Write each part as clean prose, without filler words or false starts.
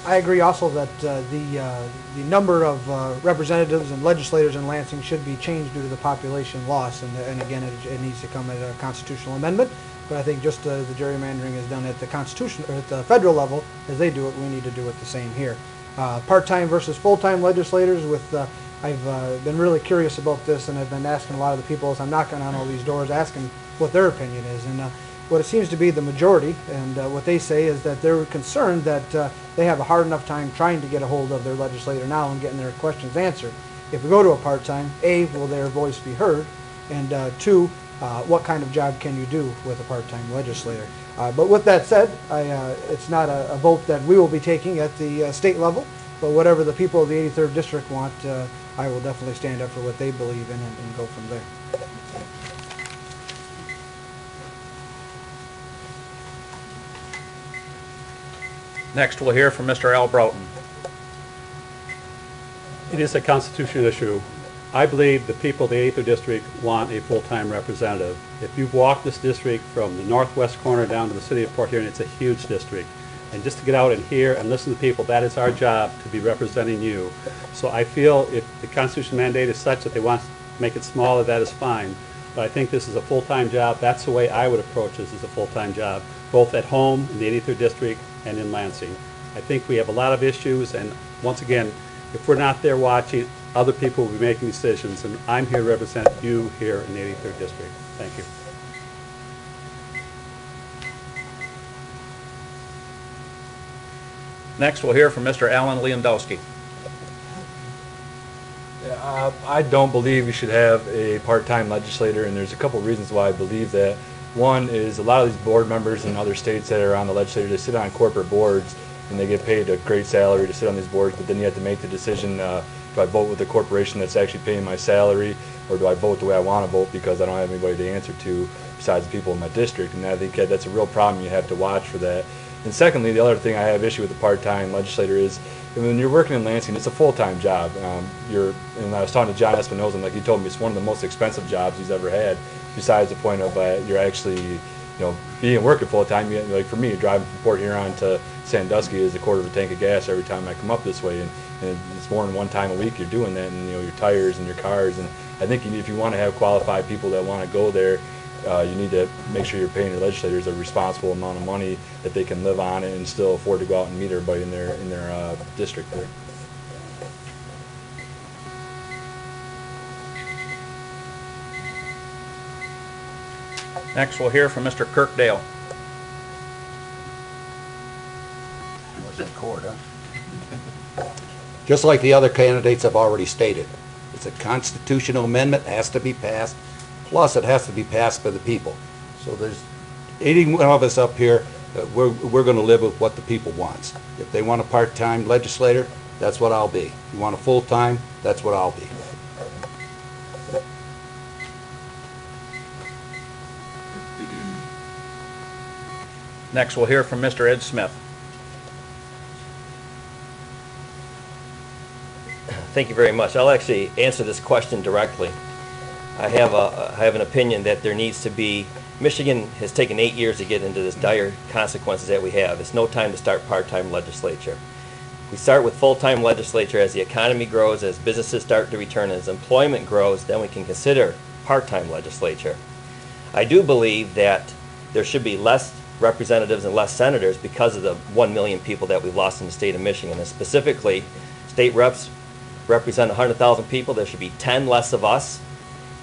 I agree also that the number of representatives and legislators in Lansing should be changed due to the population loss, and again, it needs to come at a constitutional amendment. But I think just the gerrymandering is done at the constitution or at the federal level as they do it. We need to do it the same here. Part-time versus full-time legislators. I've been really curious about this, and I've been asking a lot of the people as I'm knocking on all these doors, asking what their opinion is. And what it seems to be the majority, and what they say is that they're concerned that they have a hard enough time trying to get a hold of their legislator now and getting their questions answered. If we go to a part-time, A, will their voice be heard? And two, what kind of job can you do with a part-time legislator? But with that said, it's not a vote that we will be taking at the state level, but whatever the people of the 83rd District want, I will definitely stand up for what they believe in and go from there. Next, we'll hear from Mr. Al Broughton. It is a constitutional issue. I believe the people of the 83rd District want a full-time representative. If you've walked this district from the northwest corner down to the city of Port Huron, it's a huge district. And just to get out and hear and listen to people, that is our job, to be representing you. So I feel if the Constitution mandate is such that they want to make it smaller, that is fine. But I think this is a full-time job. That's the way I would approach this, as a full-time job, both at home in the 83rd District and in Lansing. I think we have a lot of issues, and once again, if we're not there watching, other people will be making decisions, and I'm here to represent you here in the 83rd District. Thank you. Next, we'll hear from Mr. Alan Lewandowski. I don't believe we should have a part-time legislator, and there's a couple reasons why I believe that. One is a lot of these board members in other states that are on the legislature, they sit on corporate boards and they get paid a great salary to sit on these boards, but then you have to make the decision, do I vote with the corporation that's actually paying my salary, or do I vote the way I want to vote because I don't have anybody to answer to besides the people in my district? And I think that's a real problem. You have to watch for that. And secondly, the other thing I have issue with the part-time legislator is when you're working in Lansing, it's a full-time job. And I was talking to John Espinoza, and like he told me, it's one of the most expensive jobs he's ever had. Besides the point of you're actually, being working full-time. Like for me, driving from Port Huron to Sandusky is a quarter of a tank of gas every time I come up this way, and it's more than one time a week you're doing that, and your tires and your cars. And I think if you want to have qualified people that want to go there, you need to make sure you're paying your legislators a responsible amount of money that they can live on and still afford to go out and meet everybody in their district there. Next, we'll hear from Mr. Kirk Dale. Was in court, huh? Just like the other candidates have already stated, it's a constitutional amendment, has to be passed, plus it has to be passed by the people. So there's 81 of us up here, we're going to live with what the people wants. If they want a part-time legislator, that's what I'll be. If you want a full-time, that's what I'll be. Next, we'll hear from Mr. Ed Smith. Thank you very much. I'll actually answer this question directly. I have an opinion that there needs to be, Michigan has taken 8 years to get into this dire consequences that we have. It's no time to start part-time legislature. We start with full-time legislature as the economy grows, as businesses start to return, as employment grows, then we can consider part-time legislature. I do believe that there should be less representatives and less senators because of the 1 million people that we've lost in the state of Michigan. And specifically, state reps represent 100,000 people. There should be 10 less of us.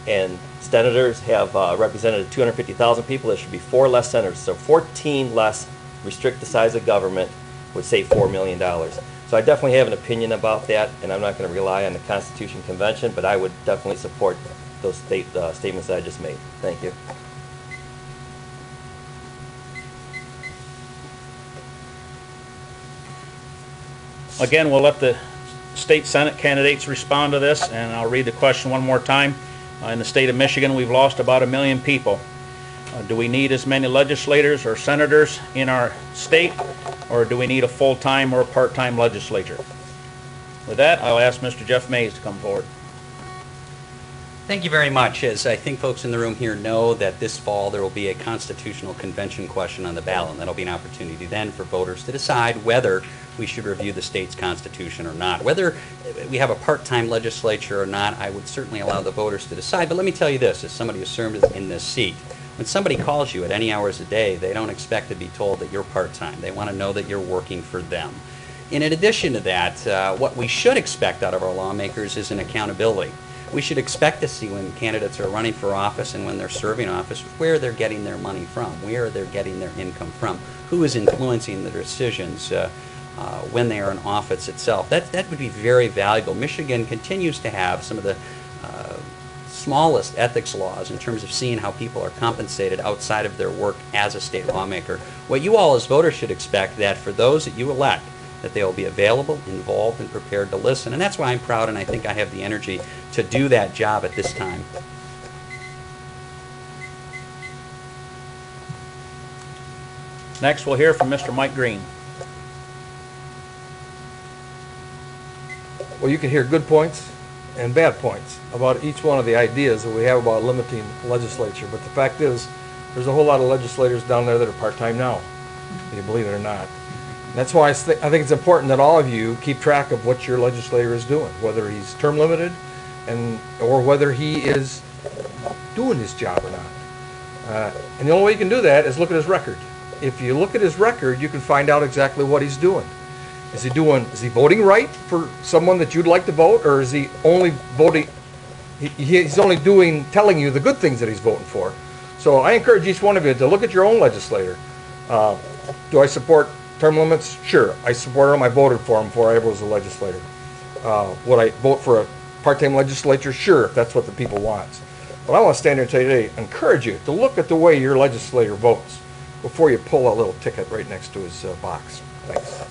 And senators have represented 250,000 people. There should be 4 less senators. So 14 less, restrict the size of government, would save $4 million. So I definitely have an opinion about that, and I'm not going to rely on the Constitution Convention, but I would definitely support those statements that I just made. Thank you. Again, we'll let the state Senate candidates respond to this, and I'll read the question one more time. In the state of Michigan, we've lost about 1 million people. Do we need as many legislators or senators in our state, or do we need a full-time or a part-time legislature? With that, I'll ask Mr. Jeff Mays to come forward. Thank you very much. As I think folks in the room here know, that this fall there will be a constitutional convention question on the ballot, and that'll be an opportunity then for voters to decide whether we should review the state's constitution or not. Whether we have a part-time legislature or not, I would certainly allow the voters to decide. But let me tell you this, as somebody who's served in this seat, when somebody calls you at any hours a day, they don't expect to be told that you're part-time. They want to know that you're working for them. And in addition to that, what we should expect out of our lawmakers is an accountability. We should expect to see when candidates are running for office and when they're serving office, where they're getting their money from, where they're getting their income from, who is influencing the decisions when they are in office itself. That would be very valuable. Michigan continues to have some of the smallest ethics laws in terms of seeing how people are compensated outside of their work as a state lawmaker. What you all as voters should expect that for those that you elect, that they will be available, involved, and prepared to listen. And that's why I'm proud, and I think I have the energy to do that job at this time. Next, we'll hear from Mr. Mike Green. Well, you can hear good points and bad points about each one of the ideas that we have about limiting legislature. But the fact is, there's a whole lot of legislators down there that are part-time now, you believe it or not. That's why I think it's important that all of you keep track of what your legislator is doing, whether he's term limited or whether he is doing his job or not. And the only way you can do that is look at his record. If you look at his record, you can find out exactly what he's doing. Is he voting right for someone that you'd like to vote, or is he only voting, he's only telling you the good things that he's voting for? So I encourage each one of you to look at your own legislator. Do I support term limits? Sure, I supported them. I voted for them before I ever was a legislator. Would I vote for a part-time legislature? Sure, if that's what the people want. But I want to stand here and tell you today, encourage you to look at the way your legislator votes before you pull a little ticket right next to his box. Thanks.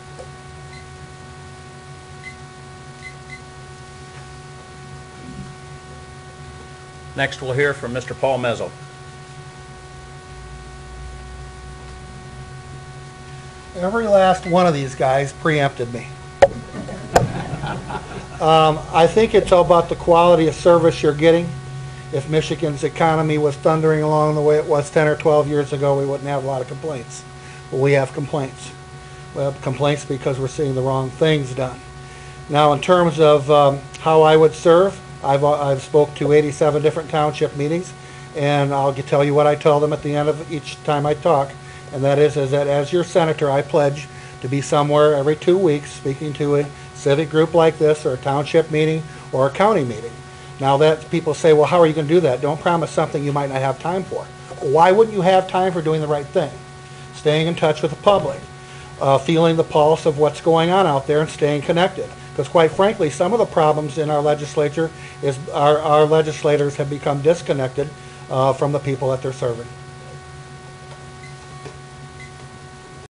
Next, we'll hear from Mr. Paul Mezzo. Every last one of these guys preempted me. I think it's all about the quality of service you're getting. If Michigan's economy was thundering along the way it was 10 or 12 years ago, we wouldn't have a lot of complaints. But we have complaints. We have complaints because we're seeing the wrong things done. Now, in terms of how I would serve, I've spoke to 87 different township meetings, and I'll tell you what I tell them at the end of each time I talk. And that is that as your senator, I pledge to be somewhere every 2 weeks speaking to a civic group like this, or a township meeting, or a county meeting. Now that people say, well, how are you going to do that? Don't promise something you might not have time for. Well, why wouldn't you have time for doing the right thing? Staying in touch with the public, feeling the pulse of what's going on out there, and staying connected. Because quite frankly, some of the problems in our legislature is our legislators have become disconnected from the people that they're serving.